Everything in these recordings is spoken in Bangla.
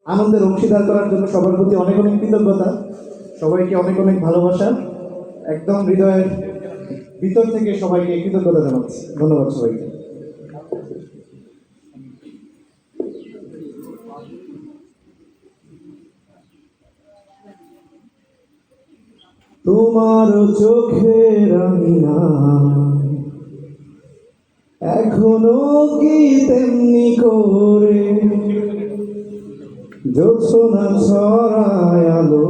আনন্দের অংশীদার করার জন্য সবার প্রতি অনেক অনেক কৃতজ্ঞতা, সবাইকে অনেক অনেক ভালোবাসা, একদম হৃদয়ের ভিতর থেকে সবাইকে কৃতজ্ঞতা জানাচ্ছি। ধন্যবাদ সবাইকে। তোমার চোখের আঙিনা এখনো কি তেমনি করে জোছনা ছড়ায় আলো,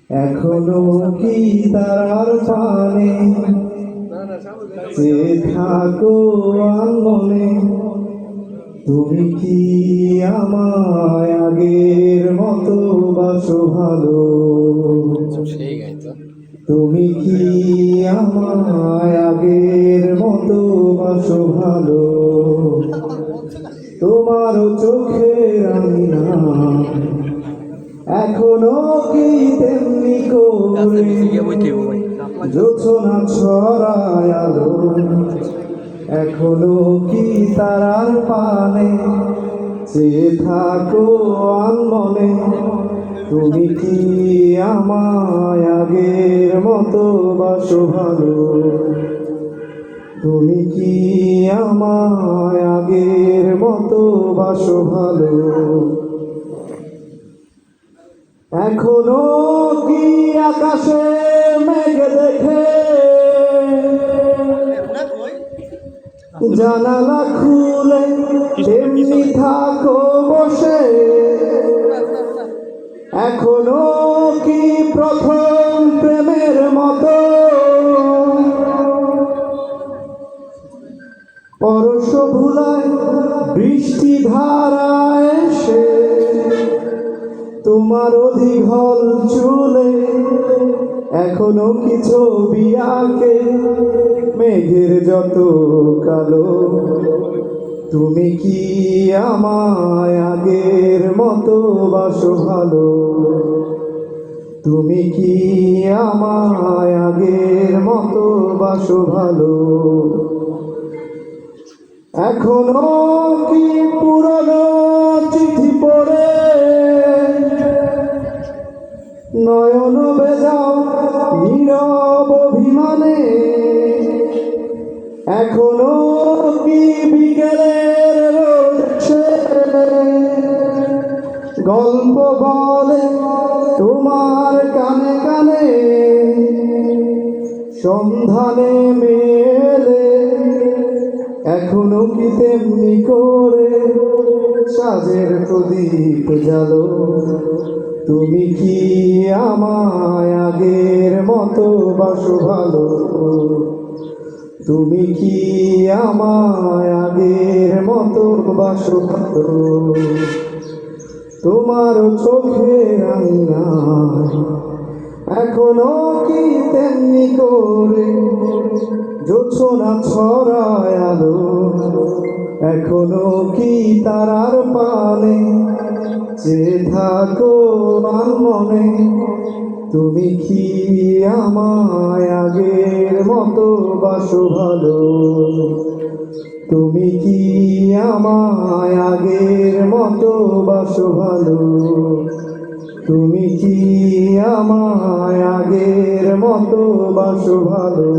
এখনো কি তারার পানে যে থাকো আনমনে। তুমি কি আমায় আগের মতো বাসো ভালো, তুমি কি আমায় আগের মতো বাসো ভালো। তোমার চোখের আঙিনা এখনো কি তেমনি করে জোছনা ছড়ায় আলো, এখনো কি তারার পানে যে থাকো আনমনে। তুমি কি আমায় আগের মতো বাসো ভালো, তুমি কি আমায় আগের মতো বাসো ভালো। এখনো কি আকাশে মেঘ দেখে জানালা খুলে তেমনি থাকো বসে। এখনো কি প্রথম প্রেমের মতো পরশ ভুলায় বৃষ্টি ধারায় এসে তোমার অধিঘল চুলে এখনো কি ছবি আঁকে মেঘের যত কালো। তুমি কি আমায় আগের মতো বাসো ভালো, তুমি কি আমায় আগের মতো বাসো ভালো। এখনো কি পুরনো চিঠি পড়ে নয়ন বেজাও নীরব অভিমানে। এখনো কি বিকেলের রোদে গল্প বলে তোমার কানে কানে। সন্ধানে মেলে এখনো কি তেমনি করে সাজের প্রদীপ জ্বালো। তুমি কি আমায় আগের মতো বাসো ভালো, তুমি কি আমায় আগের মতো বাসো ভালো। তোমার চোখের আঙিনায় এখনো কি তেমনি করে জোছনা ছড়ায় আলো, এখনো কি তারার পানে যে থাকো আনমনে। তুমি কি আমায় আগের মতো বাসো ভালো, তুমি কি আমায় আগের মতো বাসো ভালো, তুমি কি আমায় আগের মতো বাসো ভালো।